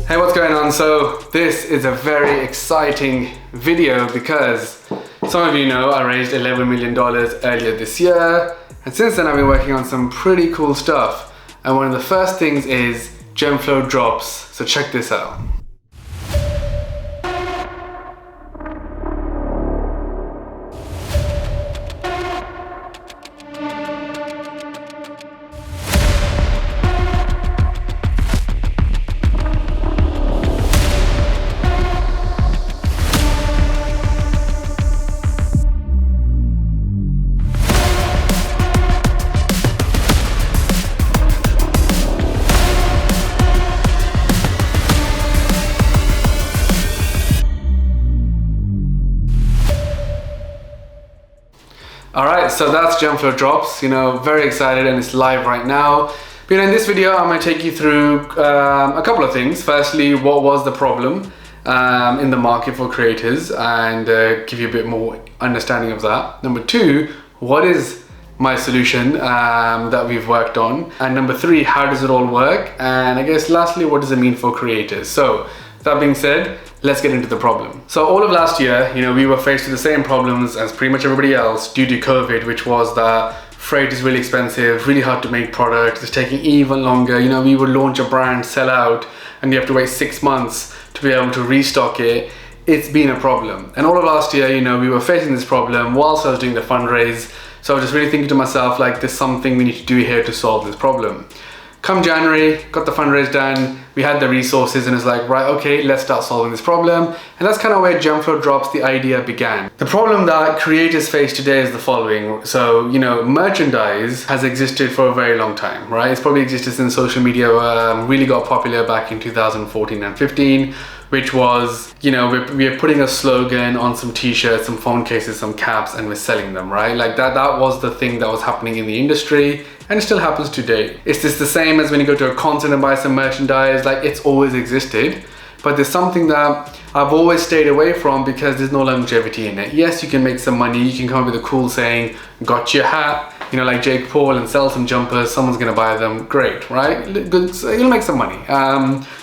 Hey, what's going on? So this is a very exciting video because some of you know I raised $11 million earlier this year, and since then I've been working on some pretty cool stuff, and one of the first things is Genflow drops. So check this out. Alright, so that's Genflow drops, very excited, and it's live right now. But in this video, I'm going to take you through a couple of things. Firstly, what was the problem in the market for creators, and give you a bit more understanding of that. Number two, what is my solution that we've worked on? And number three, how does it all work? And I guess lastly, what does it mean for creators? So that being said, let's get into the problem. So all of last year, we were faced with the same problems as pretty much everybody else due to COVID, which was that freight is really expensive, really hard to make products, it's taking even longer. We would launch a brand, sell out, and you have to wait 6 months to be able to restock it. It's been a problem. And all of last year, we were facing this problem whilst I was doing the fundraise. So I was just really thinking to myself, like, there's something we need to do here to solve this problem. Come January, got the fundraise done, we had the resources, and it's like, right, okay, let's start solving this problem. And that's kind of where Genflow drops, the idea began. The problem that creators face today is the following. So, merchandise has existed for a very long time, right? It's probably existed since social media really got popular back in 2014 and 15, which was, we're putting a slogan on some t-shirts, some phone cases, some caps, and we're selling them, right? Like that was the thing that was happening in the industry, and it still happens today. It's just the same as when you go to a concert and buy some merchandise, like it's always existed, but there's something that I've always stayed away from because there's no longevity in it. Yes, you can make some money, you can come up with a cool saying, got your hat, like Jake Paul, and sell some jumpers, someone's gonna buy them, great, right? Good, so you'll make some money.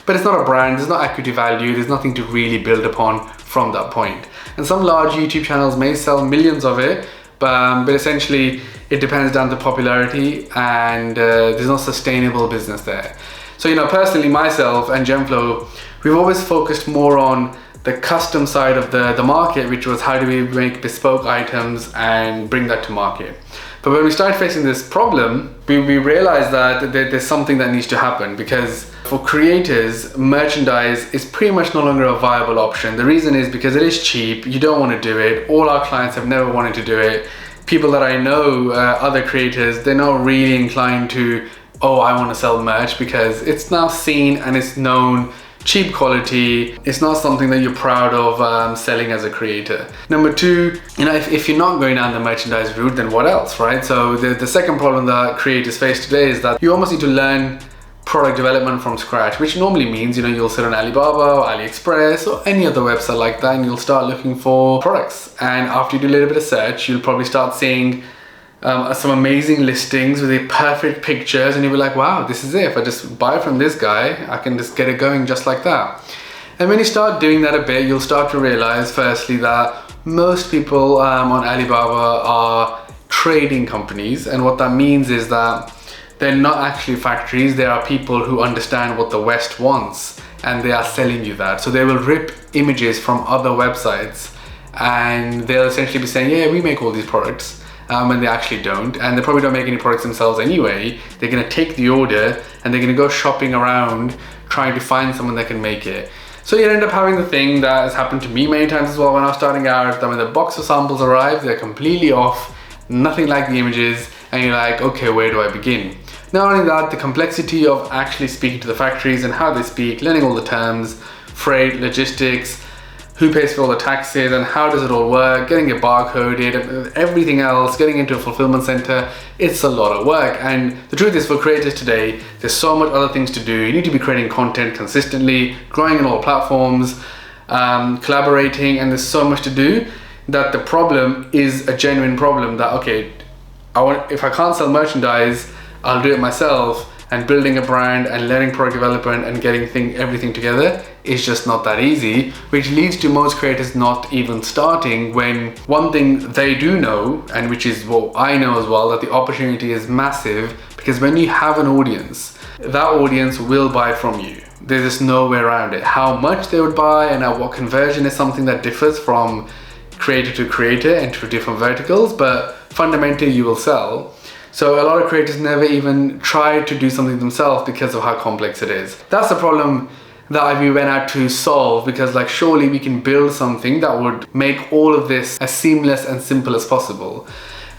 But it's not a brand, there's no equity value, there's nothing to really build upon from that point. And some large YouTube channels may sell millions of it, but essentially it depends down to popularity, and there's no sustainable business there. So, personally, myself and Genflow, we've always focused more on the custom side of the market, which was how do we make bespoke items and bring that to market. But when we started facing this problem, we realized that there's something that needs to happen, because for creators, merchandise is pretty much no longer a viable option. The reason is because it is cheap, you don't want to do it, all our clients have never wanted to do it. People that I know, other creators, they're not really inclined to, oh, I want to sell merch, because it's now seen and it's known, cheap quality. It's not something that you're proud of selling as a creator. Number two, if you're not going down the merchandise route, then what else, right? So the second problem that creators face today is that you almost need to learn product development from scratch, which normally means, you'll sit on Alibaba or AliExpress or any other website like that, and you'll start looking for products. And after you do a little bit of search, you'll probably start seeing some amazing listings with the perfect pictures, and you'll be like, wow, this is it. If I just buy from this guy, I can just get it going just like that. And when you start doing that a bit, you'll start to realize, firstly, that most people on Alibaba are trading companies, and what that means is that they're not actually factories. They are people who understand what the West wants, and they are selling you that. So they will rip images from other websites, and they'll essentially be saying, yeah, we make all these products, when they actually don't, and they probably don't make any products themselves anyway. They're gonna take the order, and they're gonna go shopping around trying to find someone that can make it. So you end up having the thing that has happened to me many times as well when I was starting out, that when the box of samples arrive, they're completely off, nothing like the images, and you're like, okay, where do I begin? Not only that, the complexity of actually speaking to the factories and how they speak, learning all the terms, freight, logistics, who pays for all the taxes, and how does it all work, getting it barcoded, everything else, getting into a fulfillment center, it's a lot of work. And the truth is, for creators today, there's so much other things to do. You need to be creating content consistently, growing on all platforms, collaborating, and there's so much to do that the problem is a genuine problem that, okay, if I can't sell merchandise, I'll do it myself, and building a brand and learning product development and getting everything together is just not that easy, which leads to most creators not even starting, when one thing they do know, and which is what I know as well, that the opportunity is massive, because when you have an audience, that audience will buy from you. There's just no way around it. How much they would buy and at what conversion is something that differs from creator to creator and to different verticals, but fundamentally you will sell. So a lot of creators never even try to do something themselves because of how complex it is. That's the problem that we went out to solve, because like surely we can build something that would make all of this as seamless and simple as possible.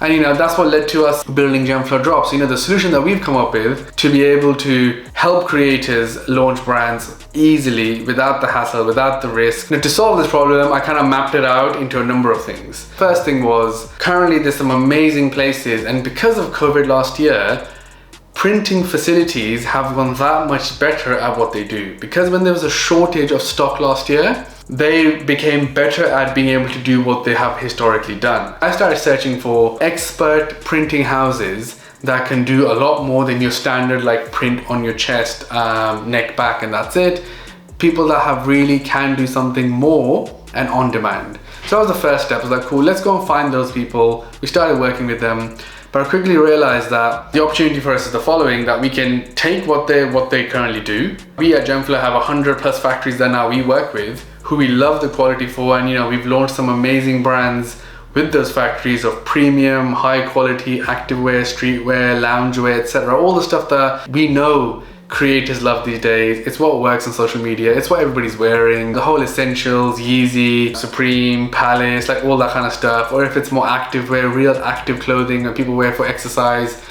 And that's what led to us building Genflow Drops. The solution that we've come up with to be able to help creators launch brands easily, without the hassle, without the risk. To solve this problem, I kind of mapped it out into a number of things. First thing was, currently there's some amazing places, and because of COVID last year, printing facilities have gone that much better at what they do. Because when there was a shortage of stock last year, they became better at being able to do what they have historically done. I started searching for expert printing houses that can do a lot more than your standard like print on your chest, neck, back, and that's it. People that really can do something more and on demand. So that was the first step. I was like, cool, let's go and find those people. We started working with them. But I quickly realized that the opportunity for us is the following, that we can take what they currently do. We at Genflow have 100 plus factories that now we work with, who we love the quality for, and we've launched some amazing brands with those factories of premium, high quality activewear, streetwear, loungewear, etc. All the stuff that we know creators love these days. It's what works on social media. It's what everybody's wearing. The whole essentials, Yeezy, Supreme, Palace, like all that kind of stuff. Or if it's more active wear, real active clothing that people wear for exercise,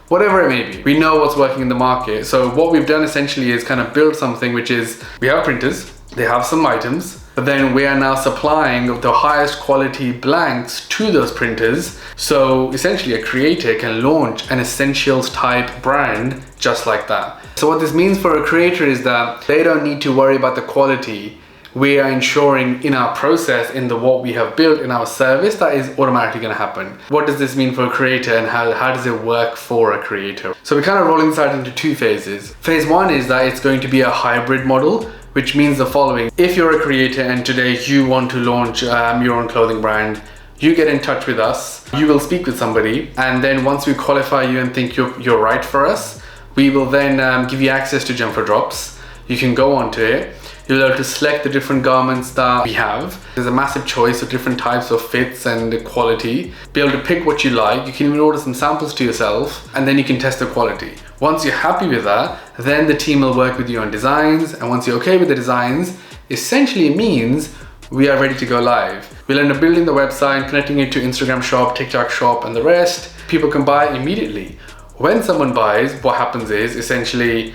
whatever it may be. We know what's working in the market. So what we've done essentially is kind of build something which is, we have printers, they have some items, but then we are now supplying the highest quality blanks to those printers. So essentially a creator can launch an essentials type brand just like that. So what this means for a creator is that they don't need to worry about the quality. We are ensuring in our process, in what we have built in our service, that is automatically going to happen. What does this mean for a creator, and how does it work for a creator? So we're kind of rolling this out into two phases. Phase one is that it's going to be a hybrid model, which means the following. If you're a creator and today you want to launch your own clothing brand, you get in touch with us, you will speak with somebody, and then once we qualify you and think you're right for us, we will then give you access to Genflow Drops. You can go onto it. You'll be able to select the different garments that we have. There's a massive choice of different types of fits and quality. Be able to pick what you like. You can even order some samples to yourself, and then you can test the quality. Once you're happy with that, then the team will work with you on designs. And once you're okay with the designs, essentially it means we are ready to go live. We'll end up building the website, connecting it to Instagram shop, TikTok shop, and the rest. People can buy immediately. When someone buys, what happens is essentially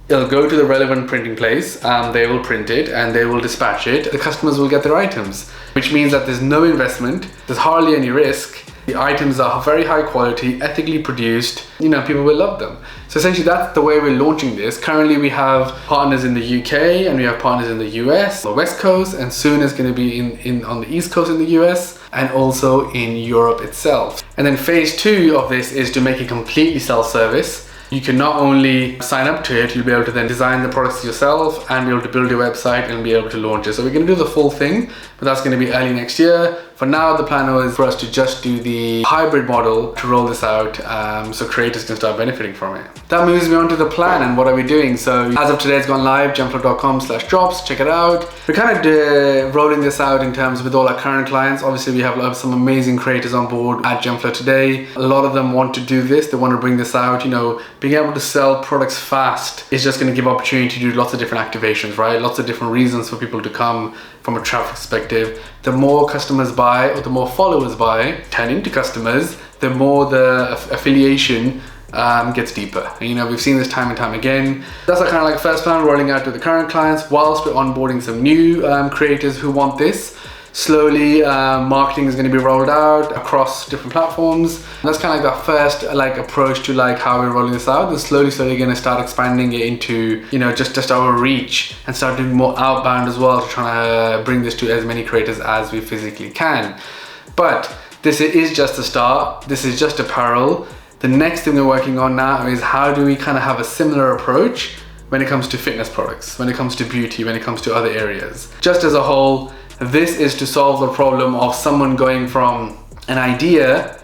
it'll go to the relevant printing place, they will print it and they will dispatch it. The customers will get their items, which means that there's no investment, there's hardly any risk. The items are very high quality, ethically produced, people will love them. So essentially that's the way we're launching this. Currently we have partners in the UK and we have partners in the US, the West Coast, and soon it's going to be on the East Coast in the US and also in Europe itself. And then phase two of this is to make it completely self-service. You can not only sign up to it, you'll be able to then design the products yourself and be able to build your website and be able to launch it. So we're going to do the full thing, but that's going to be early next year. For now, the plan was for us to just do the hybrid model to roll this out so creators can start benefiting from it. That moves me on to the plan and what are we doing. So as of today, it's gone live, genflow.com/drops, check it out. We're kind of rolling this out in terms with all our current clients. Obviously, we have some amazing creators on board at Genflow today. A lot of them want to do this, they want to bring this out. Being able to sell products fast is just going to give opportunity to do lots of different activations, right? Lots of different reasons for people to come from a traffic perspective. The more customers buy or the more followers buy, turn into customers, the more the affiliation gets deeper. And, we've seen this time and time again. That's our kind of first plan, rolling out to the current clients whilst we're onboarding some new creators who want this. Slowly, marketing is going to be rolled out across different platforms. That's kind of the first approach to how we're rolling this out. We're slowly going to start expanding it into just our reach and start doing more outbound as well to try to bring this to as many creators as we physically can. But this is just a start. This is just apparel. The next thing we're working on now is how do we kind of have a similar approach when it comes to fitness products, when it comes to beauty, when it comes to other areas. Just as a whole, this is to solve the problem of someone going from an idea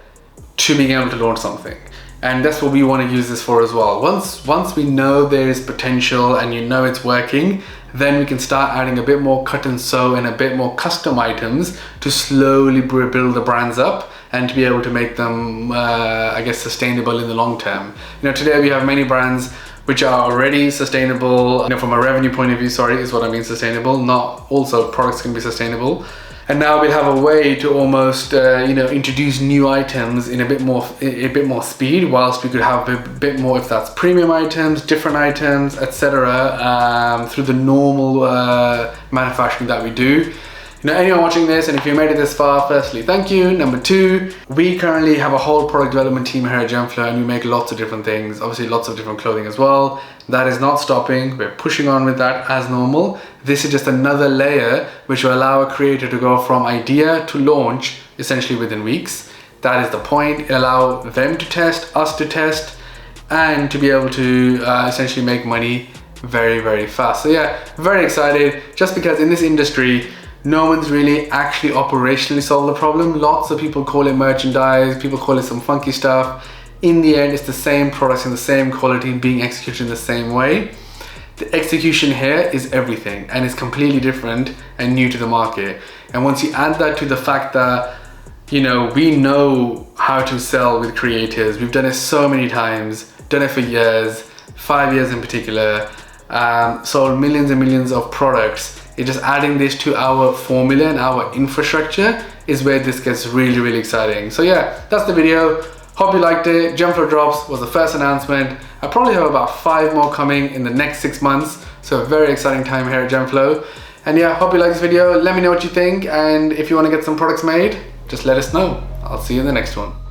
to being able to launch something. And that's what we want to use this for as well. Once we know there is potential and you know it's working, then we can start adding a bit more cut and sew and a bit more custom items to slowly build the brands up and to be able to make them, I guess, sustainable in the long term. You know, today we have many brands which are already sustainable, you know, from a revenue point of view, sorry, is what I mean sustainable, not also products can be sustainable. And now we'll have a way to almost, you know, introduce new items in a bit more speed, whilst we could have a bit more, if that's premium items, different items, etc., through the normal manufacturing that we do. You know, anyone watching this, and if you made it this far, firstly, thank you. Number two, we currently have a whole product development team here at Genflow, and we make lots of different things, obviously lots of different clothing as well. That is not stopping. We're pushing on with that as normal. This is just another layer which will allow a creator to go from idea to launch essentially within weeks. That is the point. It allows them to test, us to test, and to be able to essentially make money very, very fast. So yeah, very excited, just because in this industry, no one's really actually operationally solved the problem. Lots of people call it merchandise, people call it some funky stuff. In the end, it's the same products in the same quality being executed in the same way. The execution here is everything, and it's completely different and new to the market. And once you add that to the fact that, you know, we know how to sell with creators, we've done it so many times, done it for years, 5 years in particular, sold millions and millions of products. It's just adding this to our formula and our infrastructure is where this gets really, really exciting. So yeah, that's the video. Hope you liked it. Genflow Drops was the first announcement. I probably have about 5 more coming in the next 6 months. So a very exciting time here at Genflow. And yeah, hope you like this video. Let me know what you think. And if you want to get some products made, just let us know. I'll see you in the next one.